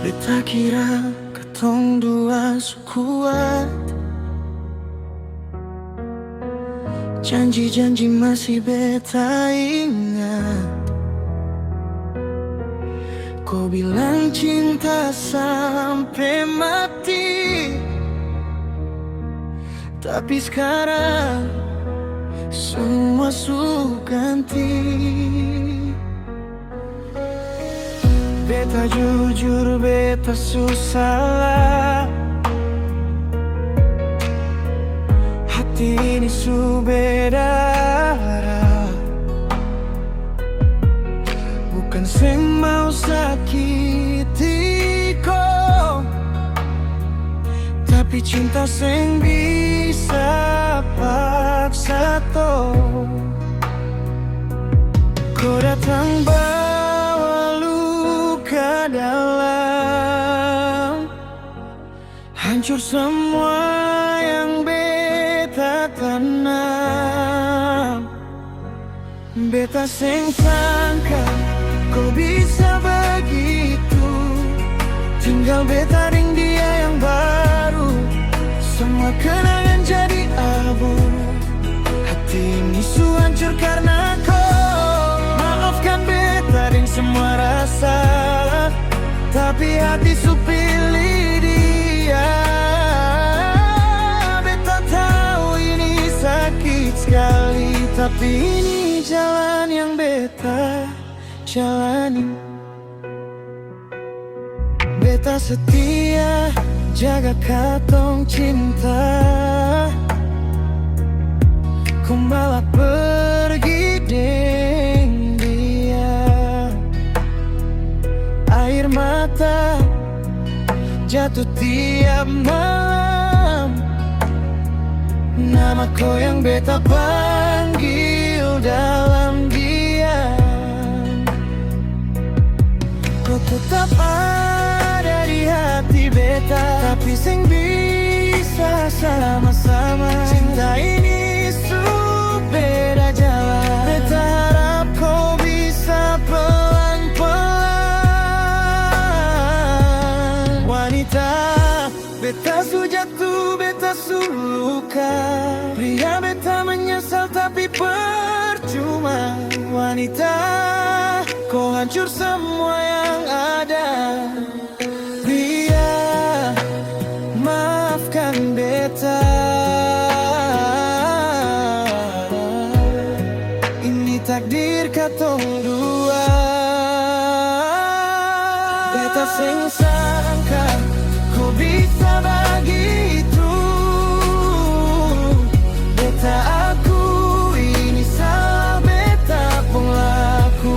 Beta kira ketong dua sekuat, janji-janji masih beta ingat. Kau bilang cinta sampai mati, tapi sekarang semua sudah ganti. Beta jujur, beta susah. Hati ini su beda arah. Bukan seng mau sakiti kau, tapi cinta seng bisa paksa toh. Kau datang bawa luka dalam, hancur semua yang beta tanam. Beta seng sangka kau bisa begitu, tinggal beta ring dia yang baru. Semua kenangan jadi abu, hati ini su hancur karena kau. Maafkan beta ring semua rasa, tapi hati su pilih dia. Beta tahu ini sakit sekali, tapi ini jalan yang beta jalani. Beta setia jaga katong cinta, kumbawa pergi deng dia. Air mata jatuh tiap malam, nama kau yang beta panggil dalam diam. Kau tetap ada di hati beta, tapi seng bisa sama-sama. Cinta ini su beda jalan, beta harap kau bisa pelan-pelan. Wanita, beta su jatuh, beta su luka. Pria beta menyesal tapi percuma. Wanita, kau hancur semua yang ada. Pria, maafkan beta. Ini takdir katong dua. Beta seng sangka kau bisa begitu. Beta aku ini salah beta pun laku.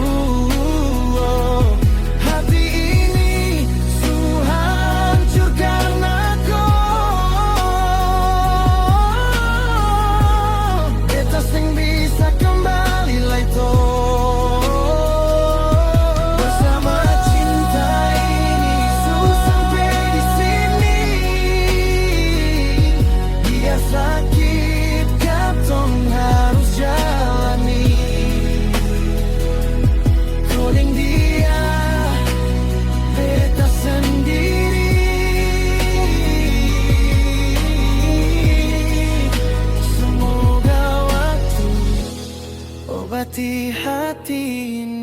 Oh, hati ini su hancur karena kau. Beta seng bisa kembali lagi toh. Bersama cinta ini su sampai di sini. Dia sakit katong harus jalani. Kodeng dia beta sendiri. Semoga waktu obati hati ini.